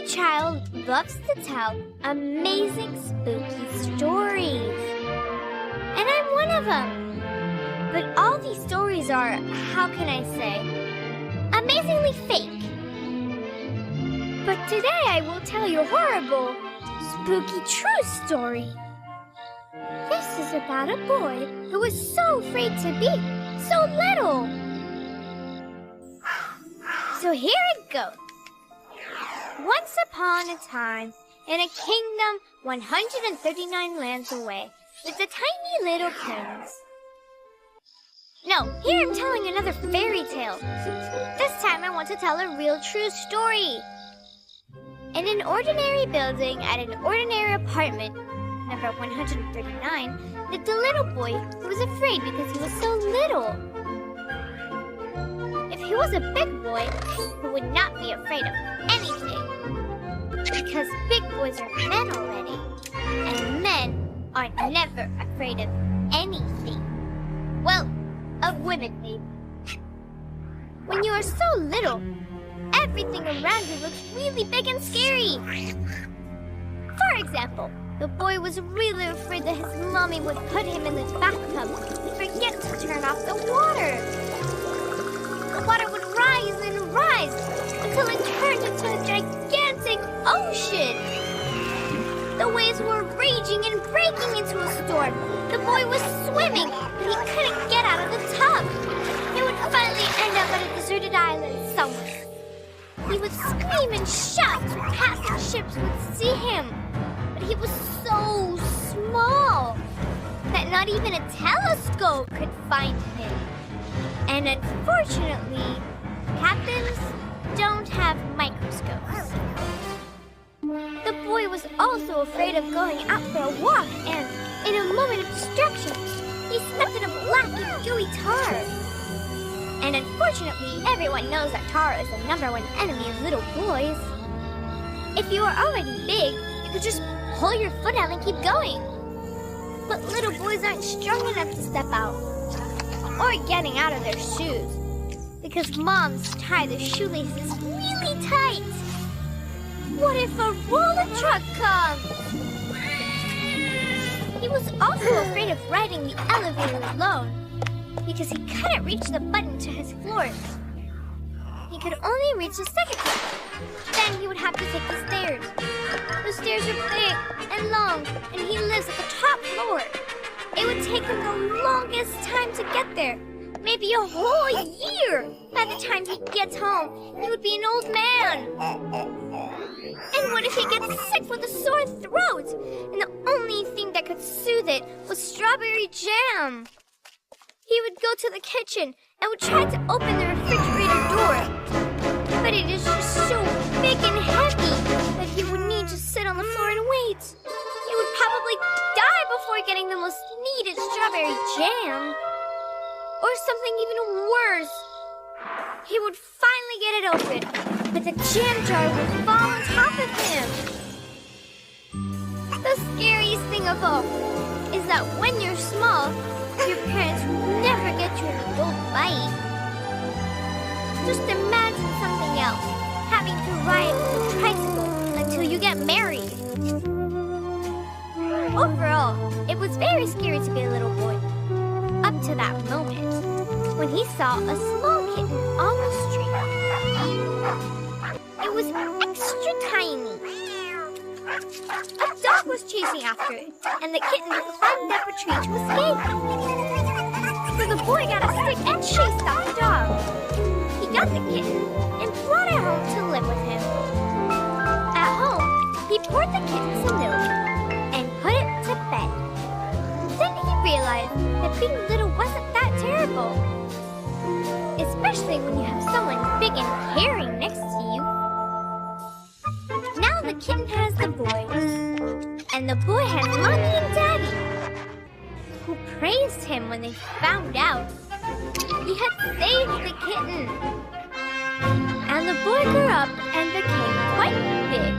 child loves to tell amazing spooky stories. And I'm one of them. But all these stories are, how can I say, amazingly fake. But today I will tell you a horrible, spooky true story. This is about a boy who was so afraid to be so little. So here it goes. Once upon a time, in a kingdom 139 lands away, lived a tiny little prince. No, here I'm telling another fairy tale. This time I want to tell a real true story. In an ordinary building at an ordinary apartment, number 139, lived a little boy who was afraid because he was so little. If he was a big boy, he would not be afraid of anything. Because big boys are men already, and men are never afraid of anything. Well, of women, maybe. When you are so little, everything around you looks really big and scary. For example, the boy was really afraid that his mommy would put him in the bathtub and forget to turn off the water. The water would rise and rise until it turned into a gigantic ocean. The waves were raging and breaking into a storm. The boy was swimming, but he couldn't get out of the tub. He would finally end up at a deserted island somewhere. He would scream and shout so passing ships would see him. But he was so small that not even a telescope could find him. And unfortunately, captains don't have microscopes. The boy was also afraid of going out for a walk, and in a moment of distraction, he stepped in a black and gooey tar. And unfortunately, everyone knows that tar is the #1 enemy of little boys. If you are already big, you could just pull your foot out and keep going. But little boys aren't strong enough to step out, or getting out of their shoes, because moms tie their shoelaces really tight. What if a roller truck comes? He was also afraid of riding the elevator alone, because he couldn't reach the button to his floor. He could only reach the second floor. Then he would have to take the stairs. The stairs are big and long, and he lives at the top floor. It would take him the longest time to get there. Maybe a whole year. By the time he gets home, he would be an old man. And what if he gets sick with a sore throat? And the only thing that could soothe it was strawberry jam. He would go to the kitchen and would try to open the refrigerator door. But it is just so big and heavy that he would need to sit on the floor and wait. He would probably die before getting the most needed strawberry jam. Or something even worse. He would finally get it open, but the jam jar would fall on top of him. The scariest thing of all is that when you're small, your parents will never get you an adult bite. Just imagine something else, having to ride a tricycle until you get married. Overall, it was very scary to be a little boy, up to that moment, when he saw a small kitten on the street. It was extra tiny. A dog was chasing after it, and the kitten climbed up a tree to escape. So the boy got a stick and chased off the dog. He got the kitten and brought it home to live with him. At home, he poured the kitten some milk and put it to bed. Then he realized that being little wasn't that terrible. Especially when you have someone big and hairy next to you. Now the kitten has the boy, and the boy has Mommy and Daddy, who praised him when they found out he had saved the kitten. And the boy grew up and became quite big.